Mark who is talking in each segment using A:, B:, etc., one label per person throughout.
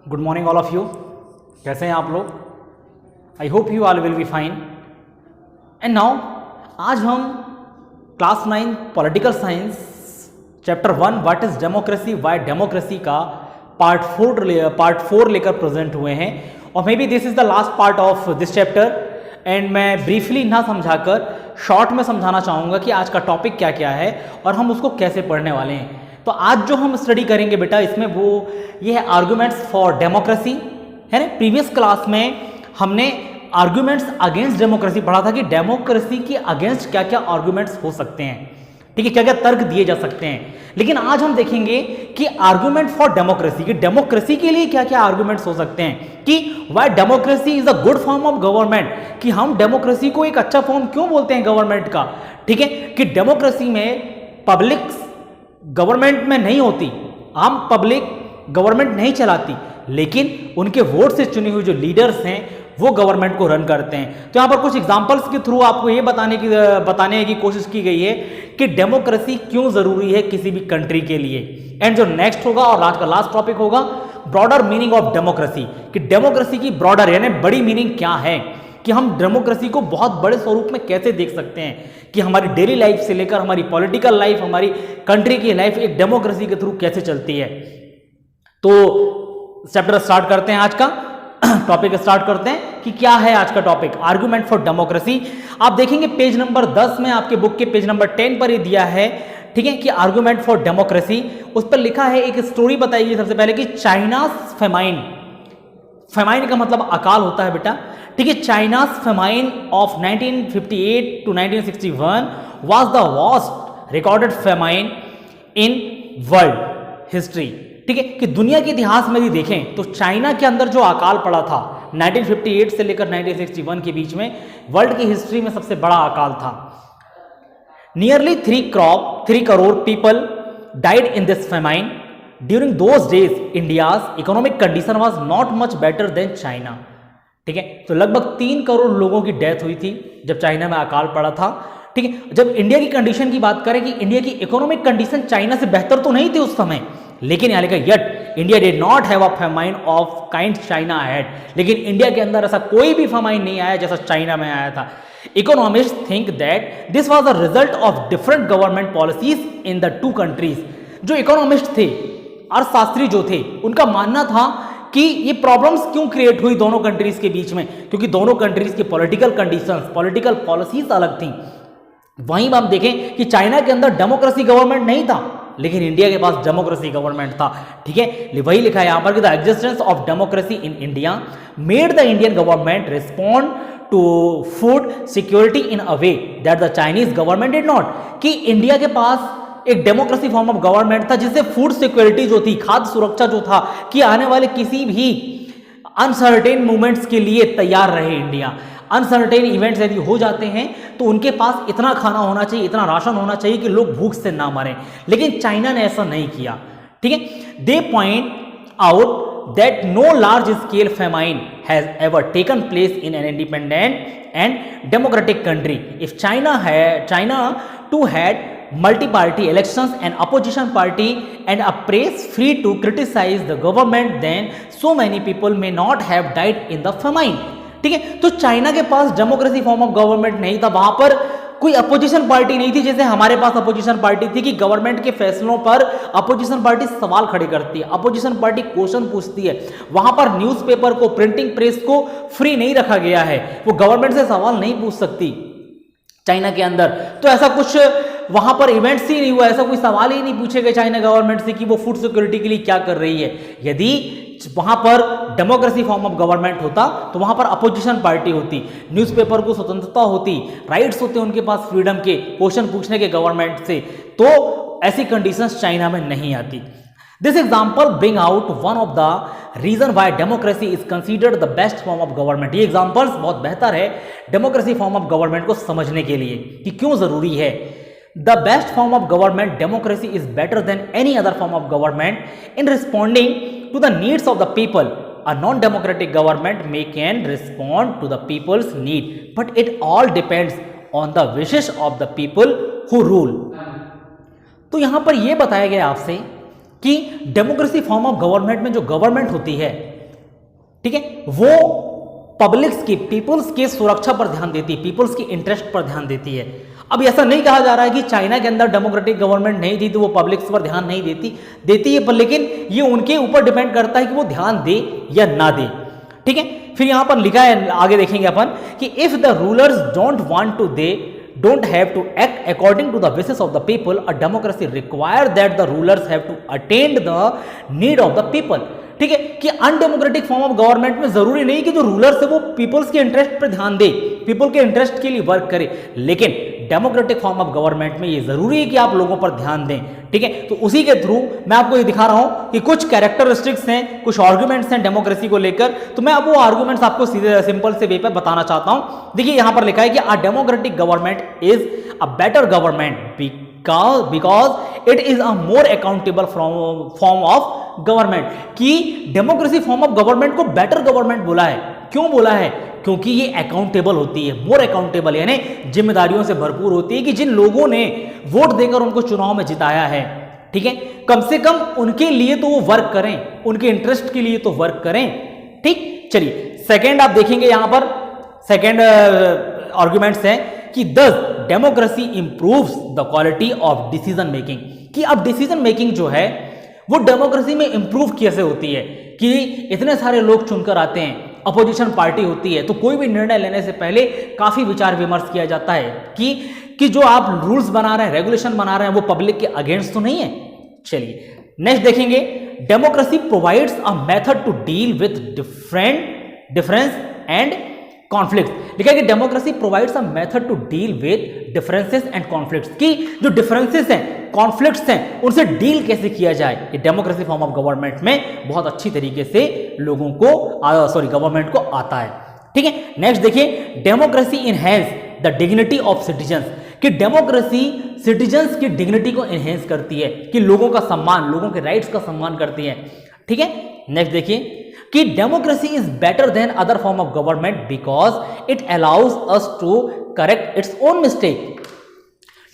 A: Good morning all of you. कैसे हैं आप लोग? I hope you all will be fine. And now आज हम class 9 political science chapter 1 what is democracy Y democracy का part 4 लेकर प्रेजेंट हुए हैं और may be this is the last part of this chapter. And मैं briefly ना समझाकर शॉर्ट में समझाना चाहूँगा कि आज का टॉपिक क्या क्या है और हम उसको कैसे पढ़ने वाले हैं। तो आज जो हम स्टडी करेंगे बेटा इसमें वो ये है आर्गुमेंट्स फॉर डेमोक्रेसी, है ना। प्रीवियस क्लास में हमने आर्गुमेंट्स अगेंस्ट डेमोक्रेसी पढ़ा था कि डेमोक्रेसी के अगेंस्ट क्या क्या आर्गुमेंट्स हो सकते हैं, ठीक है, क्या क्या तर्क दिए जा सकते हैं। लेकिन आज हम देखेंगे कि आर्गुमेंट फॉर डेमोक्रेसी, कि डेमोक्रेसी के लिए क्या क्या आर्गुमेंट्स हो सकते हैं, कि Y democracy is a good form of government, कि हम डेमोक्रेसी को एक अच्छा फॉर्म क्यों बोलते हैं गवर्नमेंट का, ठीक है, कि डेमोक्रेसी में पब्लिक गवर्नमेंट में नहीं होती, आम पब्लिक गवर्नमेंट नहीं चलाती, लेकिन उनके वोट से चुनी हुई जो लीडर्स हैं वो गवर्नमेंट को रन करते हैं। तो यहां पर कुछ एग्जांपल्स के थ्रू आपको ये बताने की कोशिश की गई है कि डेमोक्रेसी क्यों जरूरी है किसी भी कंट्री के लिए। एंड जो नेक्स्ट होगा और आज का लास्ट टॉपिक होगा ब्रॉडर मीनिंग ऑफ डेमोक्रेसी, कि डेमोक्रेसी की ब्रॉडर यानी बड़ी मीनिंग क्या है, कि हम डेमोक्रेसी को बहुत बड़े स्वरूप में कैसे देख सकते हैं, कि हमारी डेली लाइफ से लेकर हमारी पॉलिटिकल लाइफ, हमारी कंट्री की लाइफ एक डेमोक्रेसी के थ्रू कैसे चलती है। तो चैप्टर स्टार्ट करते हैं, आज का टॉपिक स्टार्ट करते हैं कि क्या है आज का टॉपिक, आर्गुमेंट फॉर डेमोक्रेसी। आप देखेंगे पेज नंबर 10 में, आपके बुक के पेज नंबर 10 पर ही दिया है, ठीक है, कि आर्गुमेंट फॉर डेमोक्रेसी। उस पर लिखा है, एक स्टोरी बताइए सबसे पहले कि चाइना फेमाइन, फेमाइन का मतलब अकाल होता है बेटा, ठीक है। China's famine of 1958 to 1961 was the worst recorded famine in world history, ठीक है, कि दुनिया के इतिहास में भी देखें तो चाइना के अंदर जो अकाल पड़ा था 1958 से लेकर 1961 के बीच में, वर्ल्ड की हिस्ट्री में सबसे बड़ा अकाल था। Nearly 3 crore people died in this famine. During those days India's economic condition was not much better than China, ठीक है। तो लगभग 3 करोड़ लोगों की डेथ हुई थी जब चाइना में अकाल पड़ा था, ठीक है। जब इंडिया की कंडीशन की बात करें कि इंडिया की इकोनॉमिक कंडीशन चाइना से बेहतर तो नहीं थी उस समय, लेकिन यहां लिखा yet India did not have a famine of kind China had, लेकिन इंडिया के अंदर ऐसा कोई भी फेमाइन नहीं आया जैसा चाइना में आया था। Economist think that this was the result of different government policies in the two countries. जो इकोनॉमिस्ट थे, अर्थशास्त्री जो थे, उनका मानना था कि ये प्रॉब्लम्स क्यों क्रिएट हुई दोनों कंट्रीज के बीच में, क्योंकि दोनों कंट्रीज की पॉलिटिकल कंडीशंस, पॉलिटिकल पॉलिसीज अलग थी। वहीं हम देखें कि चाइना के अंदर डेमोक्रेसी गवर्नमेंट नहीं था, लेकिन इंडिया के पास डेमोक्रेसी गवर्नमेंट था, ठीक है। वही लिखा है यहां पर कि the existence of democracy in India made the Indian government respond to food security in a way that the Chinese government did not, कि इंडिया के पास एक डेमोक्रेसी फॉर्म ऑफ गवर्नमेंट था जिससे फूड सिक्योरिटी जो थी, खाद्य सुरक्षा जो था, कि आने वाले किसी भी अनसर्टेन मूवमेंट्स के लिए तैयार रहे इंडिया। अनसर्टेन इवेंट्स यदि हो जाते हैं तो उनके पास इतना खाना होना चाहिए, इतना राशन होना चाहिए कि लोग भूख से ना मरें, लेकिन चाइना ने ऐसा नहीं किया, ठीक है। They point out that no large scale famine has ever taken place in an independent and democratic country. If China too had multi-party elections and opposition party and a press free to criticize the government, then so many people may not have died in the famine, ठीक है। तो China के पास democracy form of government नहीं था, वहां पर कोई opposition party नहीं थी जैसे हमारे पास अपोजिशन पार्टी थी, कि गवर्नमेंट के फैसलों पर अपोजिशन पार्टी सवाल खड़े करती है, अपोजिशन पार्टी क्वेश्चन पूछती है। वहां पर न्यूज़पेपर को, प्रिंटिंग प्रेस को फ्री नहीं रखा गया है, वो गवर्नमेंट से सवाल नहीं पूछ सकती चाइना के अंदर। तो ऐसा कुछ वहां पर इवेंट्स ही नहीं हुआ, ऐसा कोई सवाल ही नहीं पूछे गए चाइना गवर्नमेंट से कि वो फूड सिक्योरिटी के लिए क्या कर रही है। यदि वहां पर डेमोक्रेसी फॉर्म ऑफ गवर्नमेंट होता तो वहां पर अपोजिशन पार्टी होती, न्यूज़पेपर को स्वतंत्रता होती, राइट्स होते उनके पास फ्रीडम के, क्वेश्चन पूछने के गवर्नमेंट से, तो ऐसी कंडीशंस चाइना में नहीं आती। This example bring out one of the reason why democracy is considered the best form of government. ये एग्जाम्पल्स बहुत बेहतर है डेमोक्रेसी फॉर्म ऑफ गवर्नमेंट को समझने के लिए कि क्यों जरूरी है। The best form of government, democracy, is better than any other form of government in responding to the needs of the people. A non-democratic government can respond to the people's need, but it all depends on the wishes of the people who rule. तो यहां पर यह बताया गया आपसे कि democracy form of government में जो गवर्नमेंट होती है ठीक है, वो पब्लिक्स की, पीपल्स की सुरक्षा पर ध्यान देती है, पीपल्स की इंटरेस्ट पर ध्यान देती है। अब ऐसा नहीं कहा जा रहा है कि चाइना के अंदर डेमोक्रेटिक गवर्नमेंट नहीं थी तो वो पब्लिक्स पर ध्यान नहीं देती है, पर लेकिन ये उनके ऊपर डिपेंड करता है कि वो ध्यान दे या ना दे। ठीक है, फिर यहां पर लिखा है, आगे देखेंगे अपन कि if the rulers don't want to, they don't have to act according to the wishes of the people, a democracy require that the rulers have to attend the need of the people। ठीक है, कि undemocratic form of government में जरूरी नहीं कि जो rulers है वो पीपल्स के इंटरेस्ट पर ध्यान दे, पीपल के इंटरेस्ट के लिए वर्क करे, लेकिन डेमोक्रेटिक फॉर्म ऑफ गवर्नमेंट में ये जरूरी है कि आप लोगों पर ध्यान दें। ठीक है, तो उसी के थ्रू मैं आपको ये दिखा रहा हूं कि कुछ कैरेक्टरिस्टिक्स हैं, कुछ आर्गुमेंट्स हैं डेमोक्रेसी को लेकर, तो मैं अब वो आर्गुमेंट्स आपको सीधे सिंपल से वे पर बताना चाहता हूं। देखिए यहां पर लिखा है कि a democratic government is a better government because it is a more accountable form of government. कि डेमोक्रेसी फॉर्म ऑफ गवर्नमेंट को बेटर गवर्नमेंट बोला है, क्यों बोला है? क्योंकि ये अकाउंटेबल होती है, मोर अकाउंटेबल, यानी जिम्मेदारियों से भरपूर होती है कि जिन लोगों ने वोट देकर उनको चुनाव में जिताया है, ठीक है, कम से कम उनके लिए तो वो वर्क करें, उनके इंटरेस्ट के लिए तो वर्क करें। ठीक, चलिए सेकेंड आप देखेंगे यहां पर, सेकेंड आर्गुमेंट्स हैं कि दस democracy improves the quality of decision making. कि अब डिसीजन मेकिंग जो है वो डेमोक्रेसी में इंप्रूव कैसे होती है कि इतने सारे लोग चुनकर आते हैं, अपोजिशन पार्टी होती है, तो कोई भी निर्णय लेने से पहले काफी विचार विमर्श किया जाता है कि जो आप रूल्स बना रहे हैं, रेगुलेशन बना रहे हैं, वो पब्लिक के अगेंस्ट तो नहीं है। चलिए नेक्स्ट देखेंगे, democracy provides a method to deal with difference and conflict. लिखा है कि democracy provides a method to deal with differences and conflicts. की जो डिफरेंसेस हैं, कॉन्फ्लिक्ट्स हैं, उनसे डील कैसे किया जाए, ये डेमोक्रेसी फॉर्म ऑफ गवर्नमेंट में बहुत अच्छी तरीके से लोगों को गवर्नमेंट को आता है। ठीक है, नेक्स्ट देखिए, democracy enhance the dignity of citizens. कि डेमोक्रेसी सिटीजंस की डिग्निटी को इनहेंस करती है, कि लोगों का सम्मान, लोगों के राइट्स का सम्मान करती है। ठीक है, नेक्स्ट देखिए कि democracy is better than other form of government because it allows us to correct its own mistake.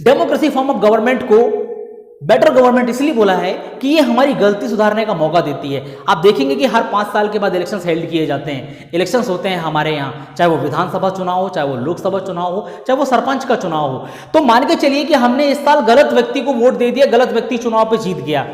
A: Democracy form of government को बेटर गवर्नमेंट इसलिए बोला है कि ये हमारी गलती सुधारने का मौका देती है। आप देखेंगे कि हर 5 साल के बाद इलेक्शंस हेल्ड किए जाते हैं, इलेक्शंस होते हैं हमारे यहाँ, चाहे वो विधानसभा चुनाव हो, चाहे वो लोकसभा चुनाव हो, चाहे वो सरपंच का चुनाव हो। तो मान के चलिए कि हमने इस साल गलत व्यक्ति को वोट दे दिया, गलत व्यक्ति चुनाव पे जीत गया,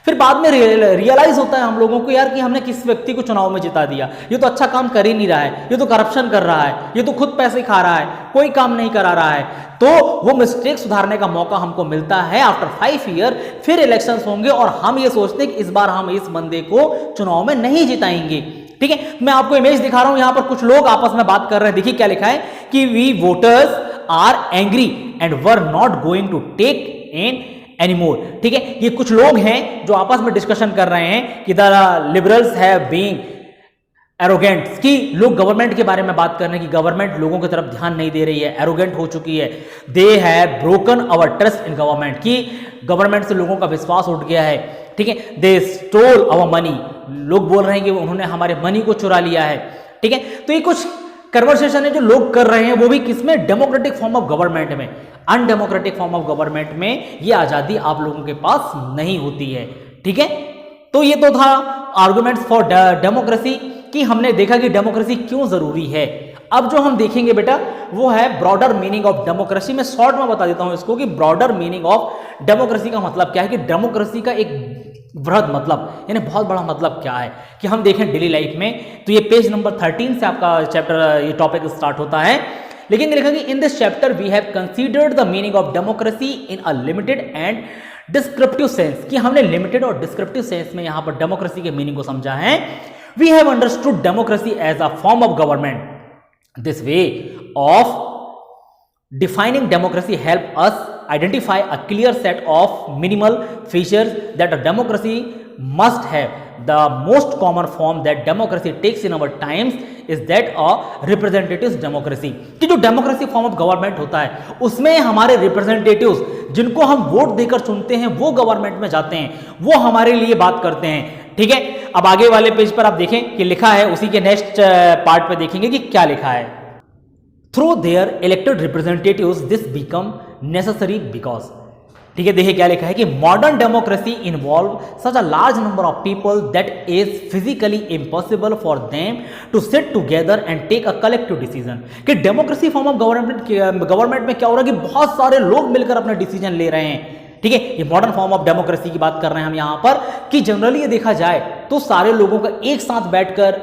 A: फिर बाद में रियलाइज होता है हम लोगों को यार कि हमने किस व्यक्ति को चुनाव में जिता दिया, ये तो अच्छा काम कर ही नहीं रहा है, ये तो करप्शन कर रहा है, ये तो खुद पैसे खा रहा है, कोई काम नहीं करा रहा है। तो वो मिस्टेक सुधारने का मौका हमको मिलता है आफ्टर 5 ईयर, फिर इलेक्शंस होंगे और हम ये सोचते हैं कि इस बार हम इस बंदे को चुनाव में नहीं जिताएंगे। ठीक है, मैं आपको इमेज दिखा रहा हूं, यहां पर कुछ लोग आपस में बात कर रहे हैं। देखिए क्या लिखा है कि we voters are angry and were not going to take in anymore. ठीक है, ये कुछ लोग हैं जो आपस में डिस्कशन कर रहे हैं कि the liberals have being arrogant, कि लोग गवर्नमेंट के बारे में बात कर रहे हैं कि गवर्नमेंट लोगों की तरफ ध्यान नहीं दे रही है, एरोगेंट हो चुकी है। They have broken our trust in government, कि गवर्नमेंट से लोगों का विश्वास उठ गया है। ठीक है, दे स्टोल आवर मनी, लोग बोल रहे हैं कि उन्होंने हमारे मनी को चुरा लिया है। ठीक है, तो ये कुछ कन्वर्सेशन है जो लोग कर रहे हैं, वो भी किसमें? डेमोक्रेटिक फॉर्म ऑफ गवर्नमेंट में। अनडेमोक्रेटिक फॉर्म ऑफ गवर्नमेंट में ये आजादी आप लोगों के पास नहीं होती है। ठीक है, तो ये तो था आर्गुमेंट्स फॉर डेमोक्रेसी, कि हमने देखा कि डेमोक्रेसी क्यों जरूरी है। अब जो हम देखेंगे बेटा वो है ब्रॉडर मीनिंग ऑफ डेमोक्रेसी। मैं शॉर्ट में बता देता हूं इसको कि ब्रॉडर मीनिंग ऑफ डेमोक्रेसी का मतलब क्या है, कि डेमोक्रेसी का एक बृहद मतलब यानी बहुत बड़ा मतलब क्या है, कि हम देखें डेली लाइफ में। तो ये पेज नंबर 13 से आपका चैप्टर, ये टॉपिक स्टार्ट होता है। लेकिन लिखा कि in this chapter we have considered the meaning of democracy in a limited and descriptive sense, कि हमने लिमिटेड और डिस्क्रिप्टिव सेंस में यहां पर डेमोक्रेसी के मीनिंग को समझा है। We have understood democracy as a form of government. This way of defining democracy help us identify a clear set of minimal features that a democracy must have. The most common form that democracy takes in our times is that of representative democracy, कि जो democracy form of government होता है उसमें हमारे representatives जिनको हम vote देकर चुनते हैं वो गवर्नमेंट में जाते हैं, वो हमारे लिए बात करते हैं। ठीक है, अब आगे वाले पेज पर आप देखें कि लिखा है, उसी के नेक्स्ट पार्ट पे देखेंगे कि क्या लिखा है। Through their elected representatives, this become necessary because ठीक है, देखिए क्या लिखा है कि modern democracy involve such a large number of people that is physically impossible for them to sit together and take a collective decision. कि democracy form of government में क्या हो रहा है कि बहुत सारे लोग मिलकर अपने डिसीजन ले रहे हैं। ठीक है, ये मॉडर्न फॉर्म ऑफ डेमोक्रेसी की बात कर रहे हैं हम यहां पर, कि जनरली ये देखा जाए तो सारे लोगों का एक साथ बैठकर,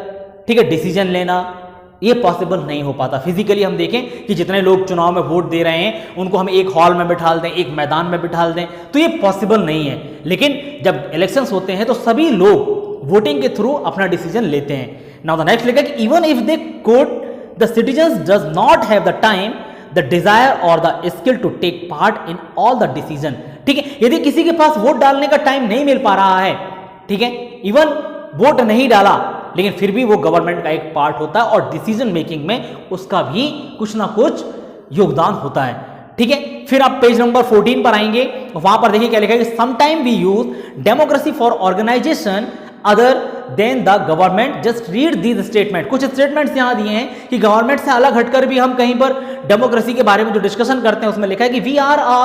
A: ठीक है, डिसीजन लेना ये पॉसिबल नहीं हो पाता। फिजिकली हम देखें कि जितने लोग चुनाव में वोट दे रहे हैं उनको हम एक हॉल में बिठाल दें, एक मैदान में बिठाल दें, तो ये पॉसिबल नहीं है। लेकिन जब इलेक्शंस होते हैं तो सभी लोग वोटिंग के थ्रू अपना डिसीजन लेते हैं। नाउ द नेक्स्ट लिखा कि even if they could the citizens does not have the time, the desire और the skill to take part in all the decision. ठीक है, यदि किसी के पास वोट डालने का टाइम नहीं मिल पा रहा है, ठीक है, इवन वोट नहीं डाला, लेकिन फिर भी वो गवर्नमेंट का एक पार्ट होता है और डिसीजन मेकिंग में उसका भी कुछ ना कुछ योगदान होता है। ठीक है, फिर आप पेज नंबर 14 पर आएंगे, वहां पर देखिए क्या लिखा है कि sometime we use democracy for organisation other than the government. Just read these statement. कुछ स्टेटमेंट्स यहां दिए हैं कि गवर्नमेंट से अलग हटकर भी हम कहीं पर डेमोक्रेसी के बारे में जो डिस्कशन करते हैं उसमें लिखा है कि we are a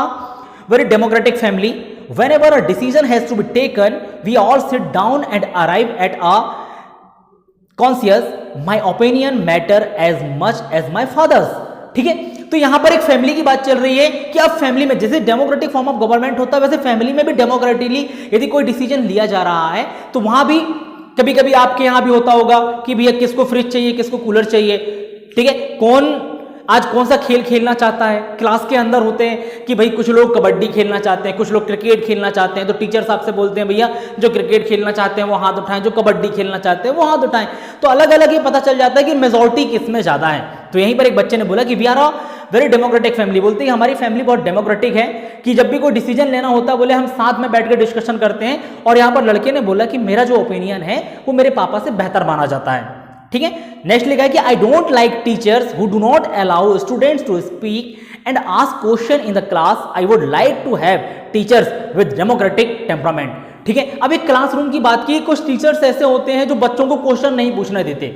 A: very democratic family. Whenever a decision has to be taken, we all sit down and arrive at a consensus. My opinion matter as much as my father's. ठीक है, तो यहां पर एक फैमिली की बात चल रही है कि अब फैमिली में जैसे डेमोक्रेटिक फॉर्म ऑफ गवर्नमेंट होता है वैसे फैमिली में भी डेमोक्रेटिकली यदि कोई डिसीजन लिया जा रहा है तो वहां भी कभी कभी आपके यहां भी होता होगा कि भैया किसको फ्रिज चाहिए, किसको कूलर चाहिए। ठीक है, आज कौन सा खेल खेलना चाहता है। क्लास के अंदर होते हैं कि भाई कुछ लोग कबड्डी खेलना चाहते हैं, कुछ लोग क्रिकेट खेलना चाहते हैं, तो टीचर साहब से बोलते हैं भैया जो क्रिकेट खेलना चाहते हैं वो हाथ उठाएं, जो कबड्डी खेलना चाहते हैं वो हाथ उठाएं। तो अलग अलग ये पता चल जाता है कि मेजोरिटी किस में ज्यादा है। तो यहीं पर एक बच्चे ने बोला कि we are a very democratic family. बोलते हैं हमारी फैमिली बहुत डेमोक्रेटिक है कि जब भी कोई डिसीजन लेना होता है बोले हम साथ में बैठ कर डिस्कशन करते हैं। और यहाँ पर लड़के ने बोला कि मेरा जो ओपिनियन है वो मेरे पापा से बेहतर माना जाता है। ठीक है, नेक्स्ट लिखा है कि I don't like teachers who do not allow students to speak and ask question in the class. I would like to have teachers with democratic temperament. ठीक है, अब एक क्लासरूम की बात की, कुछ टीचर्स ऐसे होते हैं जो बच्चों को क्वेश्चन नहीं पूछने देते।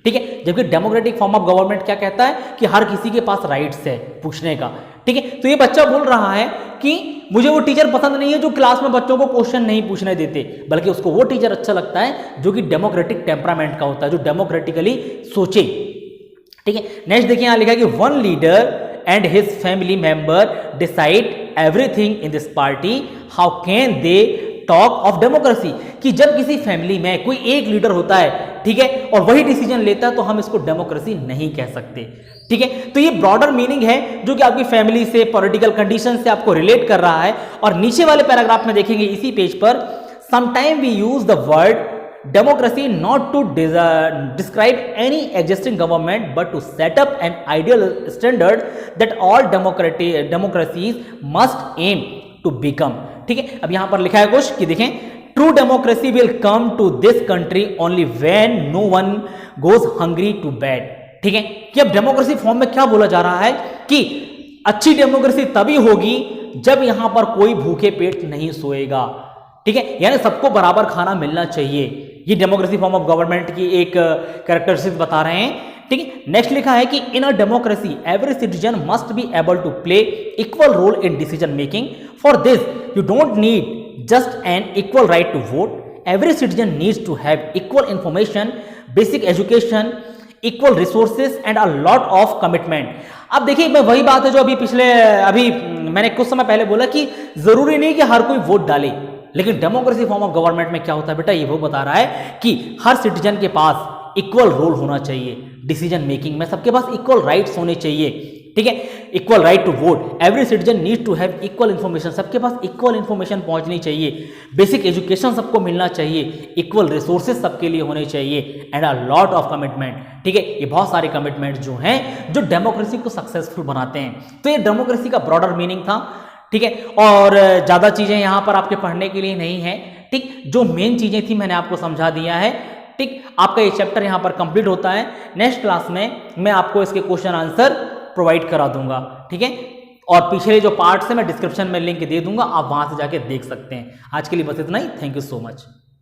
A: ठीक है, जबकि डेमोक्रेटिक फॉर्म ऑफ गवर्नमेंट क्या कहता है कि हर किसी के पास राइट्स है पूछने का। ठीक है, तो ये बच्चा बोल रहा है कि मुझे वो टीचर पसंद नहीं है जो क्लास में बच्चों को क्वेश्चन नहीं पूछने देते, बल्कि उसको वो टीचर अच्छा लगता है जो कि डेमोक्रेटिक टेम्परामेंट का होता है, जो डेमोक्रेटिकली सोचे। ठीक है, नेक्स्ट देखिए यहां लिखा है कि one leader and his family member decide everything in this party, how can they talk of democracy. कि जब किसी फैमिली में कोई एक लीडर होता है, ठीक है, और वही डिसीजन लेता है तो हम इसको डेमोक्रेसी नहीं कह सकते। ठीक है, तो ये ब्रॉडर मीनिंग है जो कि आपकी फैमिली से, पॉलिटिकल कंडीशन से आपको रिलेट कर रहा है। और नीचे वाले पैराग्राफ में देखेंगे इसी पेज पर, sometime we use the word democracy not to describe any existing government but to set up an ideal standard that all democracies must aim to become. ठीक है, अब यहां पर लिखा है कुछ कि देखें, true democracy will come to this country only when no one goes hungry to bed. ठीक है, कि अब डेमोक्रेसी फॉर्म में क्या बोला जा रहा है कि अच्छी डेमोक्रेसी तभी होगी जब यहां पर कोई भूखे पेट नहीं सोएगा। ठीक है, यानी सबको बराबर खाना मिलना चाहिए। ये डेमोक्रेसी फॉर्म ऑफ गवर्नमेंट की एक कैरेक्टरिस्टिक्स बता रहे हैं। ठीक है, नेक्स्ट लिखा है कि in a democracy every citizen must be able to play equal role in decision making. For this you don't need just an equal right to vote. Every citizen needs to have equal information, basic education, equal resources and a lot of commitment. अब देखिए मैं वही बात है जो अभी मैंने कुछ समय पहले बोला कि जरूरी नहीं कि हर कोई वोट डाले, लेकिन डेमोक्रेसी फॉर्म ऑफ गवर्नमेंट में क्या होता है बेटा, ये वो बता रहा है कि हर सिटीजन के पास इक्वल रोल होना चाहिए डिसीजन मेकिंग में, सबके पास इक्वल राइट्स होने चाहिए। ठीक है, equal right to vote, every citizen need to have equal information, सबके पास इक्वल इन्फॉर्मेशन पहुंचनी चाहिए, बेसिक एजुकेशन सबको मिलना चाहिए, इक्वल रिसोर्सेज सबके लिए होने चाहिए and a lot of commitment. ठीक है, ये बहुत सारे कमिटमेंट जो हैं जो डेमोक्रेसी को सक्सेसफुल बनाते हैं। तो ये डेमोक्रेसी का ब्रॉडर मीनिंग था। ठीक है, और ज्यादा चीजें यहां पर आपके पढ़ने के लिए नहीं है। ठीक, जो मेन चीजें थी मैंने आपको समझा दिया है। ठीक, आपका ये चैप्टर यहां पर कंप्लीट होता है। नेक्स्ट क्लास में मैं आपको इसके क्वेश्चन आंसर प्रोवाइड करा दूंगा। ठीक है, और पिछले जो पार्ट्स है मैं डिस्क्रिप्शन में लिंक दे दूंगा, आप वहां से जाके देख सकते हैं। आज के लिए बस इतना ही। Thank you so much.